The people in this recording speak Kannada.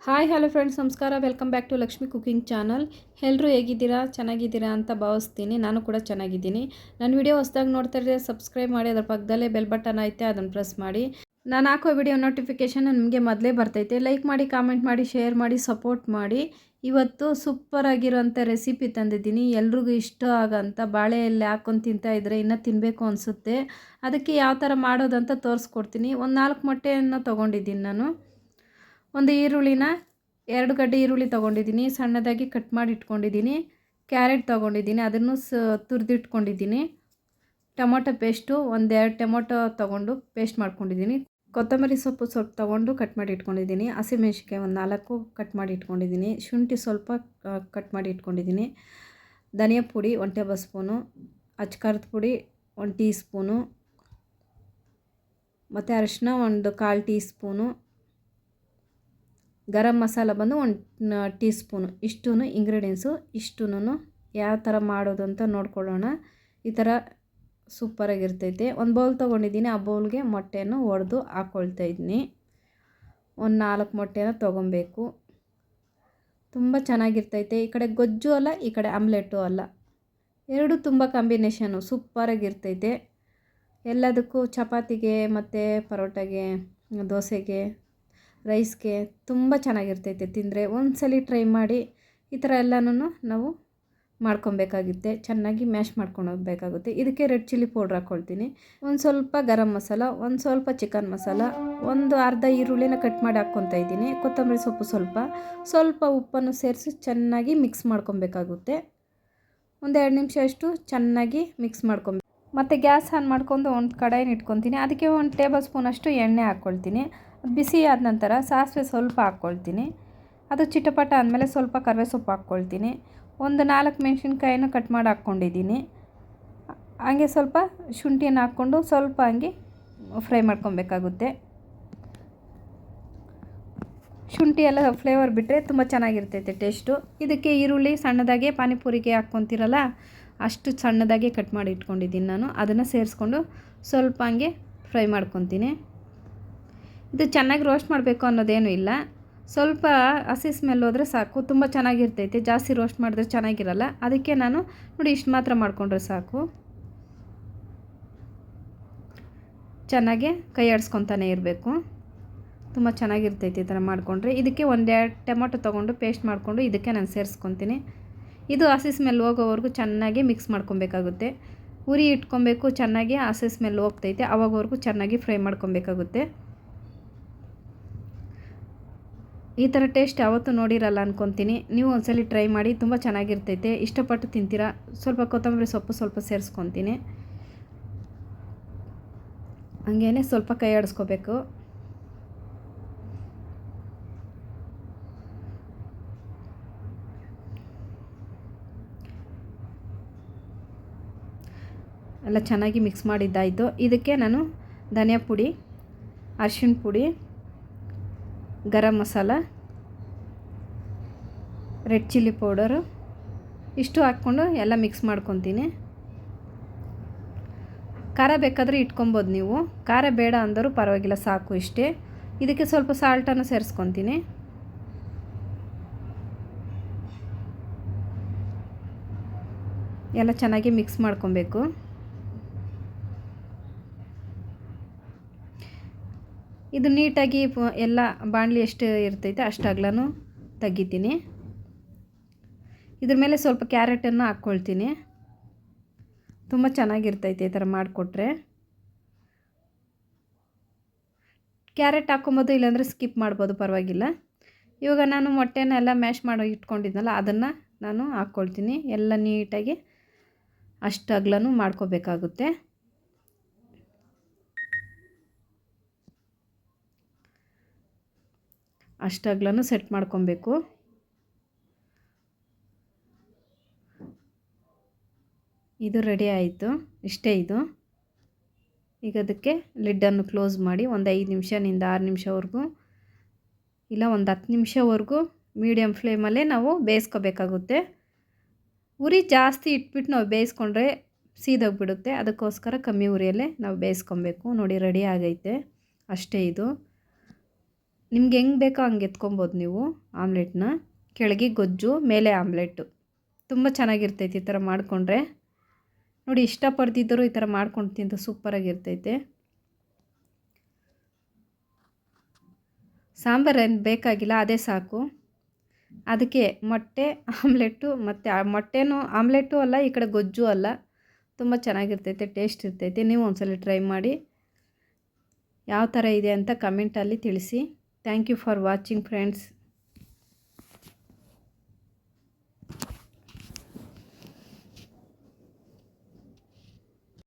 ಹಾಯ್ ಹಲೋ ಫ್ರೆಂಡ್ಸ್, ನಮಸ್ಕಾರ. Welcome back to Lakshmi cooking channel. ಎಲ್ಲರೂ ಹೇಗಿದ್ದೀರಾ? ಚೆನ್ನಾಗಿದ್ದೀರಾ ಅಂತ ಭಾವಿಸ್ತೀನಿ. ನಾನು ಕೂಡ ಚೆನ್ನಾಗಿದ್ದೀನಿ. ನನ್ನ ವಿಡಿಯೋ ಹೊಸದಾಗಿ ನೋಡ್ತಾ ಇದ್ದರೆ ಸಬ್ಸ್ಕ್ರೈಬ್ ಮಾಡಿ, ಅದರ ಪಕ್ಕದಲ್ಲೇ ಬೆಲ್ ಬಟನ್ ಐತೆ, ಅದನ್ನು ಪ್ರೆಸ್ ಮಾಡಿ. ನಾನು ಹಾಕೋ ವಿಡಿಯೋ ನೋಟಿಫಿಕೇಷನ್ ನಿಮಗೆ ಮೊದಲೇ ಬರ್ತೈತೆ. ಲೈಕ್ ಮಾಡಿ, ಕಾಮೆಂಟ್ ಮಾಡಿ, ಶೇರ್ ಮಾಡಿ, ಸಪೋರ್ಟ್ ಮಾಡಿ. ಇವತ್ತು ಸೂಪರ್ ಆಗಿರೋಂಥ ರೆಸಿಪಿ ತಂದಿದ್ದೀನಿ. ಎಲ್ರಿಗೂ ಇಷ್ಟ ಆಗೋಂಥ ಬಾಳೆ ಎಲೆ ಹಾಕ್ಕೊಂಡು ತಿಂತಾ ಇದ್ದರೆ ಇನ್ನೂ ತಿನ್ನಬೇಕು ಅನಿಸುತ್ತೆ. ಅದಕ್ಕೆ ಯಾವ ಥರ ಮಾಡೋದಂತ ತೋರಿಸ್ಕೊಡ್ತೀನಿ. ಒಂದು 4 ಮೊಟ್ಟೆಯನ್ನು ತೊಗೊಂಡಿದ್ದೀನಿ ನಾನು. ಒಂದು ಈರುಳ್ಳಿನ 2 ಗಡ್ಡೆ ಈರುಳ್ಳಿ ತೊಗೊಂಡಿದ್ದೀನಿ, ಸಣ್ಣದಾಗಿ ಕಟ್ ಮಾಡಿ ಇಟ್ಕೊಂಡಿದ್ದೀನಿ. ಕ್ಯಾರೆಟ್ ತೊಗೊಂಡಿದ್ದೀನಿ, ಅದನ್ನು ತುರಿದಿಟ್ಕೊಂಡಿದ್ದೀನಿ. ಟೊಮೊಟೊ ಪೇಸ್ಟು 1-2 ಟೊಮೊಟೊ ತೊಗೊಂಡು ಪೇಸ್ಟ್ ಮಾಡ್ಕೊಂಡಿದ್ದೀನಿ. ಕೊತ್ತಂಬರಿ ಸೊಪ್ಪು ಸ್ವಲ್ಪ ತೊಗೊಂಡು ಕಟ್ ಮಾಡಿ ಇಟ್ಕೊಂಡಿದ್ದೀನಿ. ಹಸಿಮೆಣ್ಸಿನ್ಕಾಯಿ ಒಂದು 4 ಕಟ್ ಮಾಡಿ ಇಟ್ಕೊಂಡಿದ್ದೀನಿ. ಶುಂಠಿ ಸ್ವಲ್ಪ ಕಟ್ ಮಾಡಿ ಇಟ್ಕೊಂಡಿದ್ದೀನಿ. ಧನಿಯಾ ಪುಡಿ 1 ಟೇಬಲ್ ಸ್ಪೂನು, ಅಚ್ಕಾರದ ಪುಡಿ 1 ಟೀ ಸ್ಪೂನು, ಮತ್ತು ಅರಿಶಿನ 1/4 ಟೀ ಸ್ಪೂನು, ಗರಂ ಮಸಾಲ ಬಂದು 1 ಟೀ ಸ್ಪೂನು. ಇಷ್ಟೂ ಇಂಗ್ರೀಡಿಯೆಂಟ್ಸು. ಇಷ್ಟೂ ಯಾವ ಥರ ಮಾಡೋದು ಅಂತ ನೋಡ್ಕೊಳ್ಳೋಣ. ಈ ಥರ ಸೂಪರಾಗಿರ್ತೈತೆ. ಒಂದು ಬೌಲ್ ತೊಗೊಂಡಿದ್ದೀನಿ. ಆ ಬೌಲ್ಗೆ ಮೊಟ್ಟೆಯನ್ನು ಒಡೆದು ಹಾಕ್ಕೊಳ್ತಾ ಇದ್ದೀನಿ. ಒಂದು 4 ಮೊಟ್ಟೆನ ತೊಗೊಬೇಕು. ತುಂಬ ಚೆನ್ನಾಗಿರ್ತೈತೆ. ಈ ಕಡೆ ಗೊಜ್ಜು ಅಲ್ಲ, ಈ ಕಡೆ ಆಮ್ಲೆಟು ಅಲ್ಲ, ಎರಡು ತುಂಬ ಕಾಂಬಿನೇಷನು ಸೂಪರಾಗಿರ್ತೈತೆ. ಎಲ್ಲದಕ್ಕೂ ಚಪಾತಿಗೆ ಮತ್ತು ಪರೋಟಾಗೆ, ದೋಸೆಗೆ, ರೈಸ್ಗೆ ತುಂಬ ಚೆನ್ನಾಗಿರ್ತೈತೆ ತಿಂದರೆ. ಒಂದ್ಸಲ ಟ್ರೈ ಮಾಡಿ. ಈ ಥರ ಎಲ್ಲನೂ ನಾವು ಮಾಡ್ಕೊಬೇಕಾಗುತ್ತೆ. ಚೆನ್ನಾಗಿ ಮ್ಯಾಶ್ ಮಾಡ್ಕೊಂಡು ಹೋಗಬೇಕಾಗುತ್ತೆ. ಇದಕ್ಕೆ ರೆಡ್ ಚಿಲ್ಲಿ ಪೌಡ್ರ್ ಹಾಕ್ಕೊಳ್ತೀನಿ. ಒಂದು ಸ್ವಲ್ಪ ಗರಂ ಮಸಾಲ, ಒಂದು ಸ್ವಲ್ಪ ಚಿಕನ್ ಮಸಾಲ, ಒಂದು ಅರ್ಧ ಈರುಳ್ಳಿನ ಕಟ್ ಮಾಡಿ ಹಾಕ್ಕೊತಾ ಇದ್ದೀನಿ. ಕೊತ್ತಂಬರಿ ಸೊಪ್ಪು ಸ್ವಲ್ಪ ಉಪ್ಪನ್ನು ಸೇರಿಸಿ ಚೆನ್ನಾಗಿ ಮಿಕ್ಸ್ ಮಾಡ್ಕೊಬೇಕಾಗುತ್ತೆ. ಒಂದು 2 ನಿಮಿಷ ಅಷ್ಟು ಚೆನ್ನಾಗಿ ಮಿಕ್ಸ್ ಮಾಡ್ಕೊಬೇಕು. ಮತ್ತು ಗ್ಯಾಸ್ ಆನ್ ಮಾಡ್ಕೊಂಡು ಒಂದು ಕಡಾಯಿನ ಇಟ್ಕೊತೀನಿ. ಅದಕ್ಕೆ 1 ಟೇಬಲ್ ಸ್ಪೂನಷ್ಟು ಎಣ್ಣೆ ಹಾಕ್ಕೊಳ್ತೀನಿ. ಬಿಸಿ ಆದ ನಂತರ ಸಾಸಿವೆ ಸ್ವಲ್ಪ ಹಾಕ್ಕೊಳ್ತೀನಿ. ಅದು ಚಿಟಪಟ ಆದಮೇಲೆ ಸ್ವಲ್ಪ ಕರಿಬೇವು ಸೊಪ್ಪು ಹಾಕ್ಕೊಳ್ತೀನಿ. ಒಂದು 4 ಮೆಣಸಿನ್ಕಾಯಿನ ಕಟ್ ಮಾಡಿ ಹಾಕ್ಕೊಂಡಿದ್ದೀನಿ. ಹಾಗೆ ಸ್ವಲ್ಪ ಶುಂಠಿಯನ್ನು ಹಾಕ್ಕೊಂಡು ಸ್ವಲ್ಪ ಹಂಗೆ ಫ್ರೈ ಮಾಡ್ಕೊಬೇಕಾಗುತ್ತೆ. ಶುಂಠಿ ಎಲ್ಲ ಫ್ಲೇವರ್ ಬಿಟ್ಟರೆ ತುಂಬ ಚೆನ್ನಾಗಿರ್ತೈತೆ ಟೇಸ್ಟು. ಇದಕ್ಕೆ ಈರುಳ್ಳಿ ಸಣ್ಣದಾಗೆ ಪಾನಿಪುರಿಗೆ ಹಾಕ್ಕೊತೀರಲ್ಲ, ಅಷ್ಟು ಸಣ್ಣದಾಗೆ ಕಟ್ ಮಾಡಿ ಇಟ್ಕೊಂಡಿದ್ದೀನಿ ನಾನು. ಅದನ್ನು ಸೇರಿಸ್ಕೊಂಡು ಸ್ವಲ್ಪ ಹಂಗೆ ಫ್ರೈ ಮಾಡ್ಕೊತೀನಿ. ಇದು ಚೆನ್ನಾಗಿ ರೋಸ್ಟ್ ಮಾಡಬೇಕು ಅನ್ನೋದೇನೂ ಇಲ್ಲ. ಸ್ವಲ್ಪ ಹಸಿ ಸ್ಮೆಲ್ ಹೋದರೆ ಸಾಕು, ತುಂಬ ಚೆನ್ನಾಗಿರ್ತೈತೆ. ಜಾಸ್ತಿ ರೋಸ್ಟ್ ಮಾಡಿದ್ರೆ ಚೆನ್ನಾಗಿರಲ್ಲ. ಅದಕ್ಕೆ ನಾನು ನೋಡಿ ಇಷ್ಟು ಮಾತ್ರ ಮಾಡಿಕೊಂಡ್ರೆ ಸಾಕು. ಚೆನ್ನಾಗಿ ಕೈ ಆಡಿಸ್ಕೊತಾನೆ ಇರಬೇಕು. ತುಂಬ ಚೆನ್ನಾಗಿರ್ತೈತೆ ಈ ಥರ ಮಾಡಿಕೊಂಡ್ರೆ. ಇದಕ್ಕೆ 1-2 ಟೊಮೊಟೊ ತೊಗೊಂಡು ಪೇಸ್ಟ್ ಮಾಡಿಕೊಂಡು ಇದಕ್ಕೆ ನಾನು ಸೇರಿಸ್ಕೊತೀನಿ. ಇದು ಹಸಿ ಸ್ಮೆಲ್ ಹೋಗೋವರೆಗೂ ಚೆನ್ನಾಗಿ ಮಿಕ್ಸ್ ಮಾಡ್ಕೊಬೇಕಾಗುತ್ತೆ. ಉರಿ ಇಟ್ಕೊಬೇಕು. ಚೆನ್ನಾಗಿ ಹಸಿ ಸ್ಮೆಲ್ ಹೋಗ್ತೈತೆ, ಆವಾಗವರೆಗೂ ಚೆನ್ನಾಗಿ ಫ್ರೈ ಮಾಡ್ಕೊಬೇಕಾಗುತ್ತೆ. ಈ ಥರ ಟೇಸ್ಟ್ ಯಾವತ್ತೂ ನೋಡಿರಲ್ಲ ಅಂದ್ಕೊತೀನಿ. ನೀವು ಒಂದ್ಸಲ ಟ್ರೈ ಮಾಡಿ, ತುಂಬ ಚೆನ್ನಾಗಿರ್ತೈತೆ. ಇಷ್ಟಪಟ್ಟು ತಿಂತೀರಾ. ಸ್ವಲ್ಪ ಕೊತ್ತಂಬರಿ ಸೊಪ್ಪು ಸ್ವಲ್ಪ ಸೇರಿಸ್ಕೊತೀನಿ. ಹಂಗೇ ಸ್ವಲ್ಪ ಕೈ ಆಡಿಸ್ಕೋಬೇಕು. ಎಲ್ಲ ಚೆನ್ನಾಗಿ ಮಿಕ್ಸ್ ಮಾಡಿದ್ದಾಯಿತು. ಇದಕ್ಕೆ ನಾನು ಧನಿಯಾ ಪುಡಿ, ಅರಿಶಿಣ ಪುಡಿ, garam masala, red chilli powder ಇಷ್ಟು ಹಾಕ್ಕೊಂಡು ಎಲ್ಲ ಮಿಕ್ಸ್ ಮಾಡ್ಕೊತೀನಿ. ಖಾರ ಬೇಕಾದರೆ ಇಟ್ಕೊಬೋದು ನೀವು. ಖಾರ ಬೇಡ ಅಂದರೂ ಪರವಾಗಿಲ್ಲ, ಸಾಕು ಇಷ್ಟೇ. ಇದಕ್ಕೆ ಸ್ವಲ್ಪ ಸಾಲ್ಟನ್ನು ಸೇರಿಸ್ಕೊತೀನಿ. ಎಲ್ಲ ಚೆನ್ನಾಗಿ ಮಿಕ್ಸ್ ಮಾಡ್ಕೊಬೇಕು. ಇದು ನೀಟಾಗಿ ಎಲ್ಲ ಬಾಣಲಿ ಎಷ್ಟು ಇರ್ತೈತೆ ಅಷ್ಟು ಅಗಲನೂ ತೆಗಿತೀನಿ. ಇದ್ರ ಮೇಲೆ ಸ್ವಲ್ಪ ಕ್ಯಾರೆಟನ್ನು ಹಾಕ್ಕೊಳ್ತೀನಿ. ತುಂಬ ಚೆನ್ನಾಗಿರ್ತೈತೆ ಈ ಥರ ಮಾಡಿಕೊಟ್ರೆ. ಕ್ಯಾರೆಟ್ ಹಾಕ್ಕೊಬೋದು, ಇಲ್ಲಾಂದರೆ ಸ್ಕಿಪ್ ಮಾಡ್ಬೋದು, ಪರವಾಗಿಲ್ಲ. ಇವಾಗ ನಾನು ಮೊಟ್ಟೆನೆಲ್ಲ ಮ್ಯಾಶ್ ಮಾಡಿ ಇಟ್ಕೊಂಡಿದ್ನಲ್ಲ, ಅದನ್ನು ನಾನು ಹಾಕ್ಕೊಳ್ತೀನಿ. ಎಲ್ಲ ನೀಟಾಗಿ ಅಷ್ಟು ಅಗಲನೂ ಮಾಡ್ಕೋಬೇಕಾಗುತ್ತೆ. ಅಷ್ಟು ಅಗಲನೂ ಸೆಟ್ ಮಾಡ್ಕೊಬೇಕು. ಇದು ರೆಡಿ ಆಯಿತು. ಇಷ್ಟೇ ಇದು. ಈಗ ಅದಕ್ಕೆ ಲಿಡ್ಡನ್ನು ಕ್ಲೋಸ್ ಮಾಡಿ ಒಂದು 5 ನಿಮಿಷದಿಂದ 6 ನಿಮಿಷವರೆಗೂ, ಇಲ್ಲ ಒಂದು 10 ನಿಮಿಷವರೆಗೂ ಮೀಡಿಯಮ್ ಫ್ಲೇಮಲ್ಲೇ ನಾವು ಬೇಯಿಸ್ಕೋಬೇಕಾಗುತ್ತೆ. ಉರಿ ಜಾಸ್ತಿ ಇಟ್ಬಿಟ್ಟು ನಾವು ಬೇಯಿಸ್ಕೊಂಡ್ರೆ ಸೀದೋಗಿಬಿಡುತ್ತೆ. ಅದಕ್ಕೋಸ್ಕರ ಕಮ್ಮಿ ಉರಿಯಲ್ಲೇ ನಾವು ಬೇಯಿಸ್ಕೊಬೇಕು. ನೋಡಿ ರೆಡಿ ಆಗೈತೆ. ಅಷ್ಟೇ ಇದು. ನಿಮ್ಗೆ ಹೆಂಗೆ ಬೇಕೋ ಹಂಗೆ ಎತ್ಕೊಬೋದು ನೀವು ಆಮ್ಲೆಟ್ನ. ಕೆಳಗೆ ಗೊಜ್ಜು, ಮೇಲೆ ಆಮ್ಲೆಟ್ಟು. ತುಂಬ ಚೆನ್ನಾಗಿರ್ತೈತೆ ಈ ಥರ ಮಾಡಿಕೊಂಡ್ರೆ. ನೋಡಿ, ಇಷ್ಟಪಡ್ತಿದ್ದರು ಈ ಥರ ಮಾಡ್ಕೊಂಡು ತಿಂದು ಸೂಪರಾಗಿರ್ತೈತೆ. ಸಾಂಬಾರು ಏನು ಬೇಕಾಗಿಲ್ಲ, ಅದೇ ಸಾಕು. ಅದಕ್ಕೆ ಮೊಟ್ಟೆ ಆಮ್ಲೆಟ್ಟು ಮತ್ತು ಮೊಟ್ಟೆನೂ ಆಮ್ಲೆಟ್ಟು ಅಲ್ಲ, ಈ ಕಡೆ ಗೊಜ್ಜು ಅಲ್ಲ. ತುಂಬ ಚೆನ್ನಾಗಿರ್ತೈತೆ, ಟೇಸ್ಟ್ ಇರ್ತೈತೆ. ನೀವು ಒಂದ್ಸಲ ಟ್ರೈ ಮಾಡಿ. ಯಾವ ಥರ ಇದೆ ಅಂತ ಕಮೆಂಟಲ್ಲಿ ತಿಳಿಸಿ. Thank you for watching friends.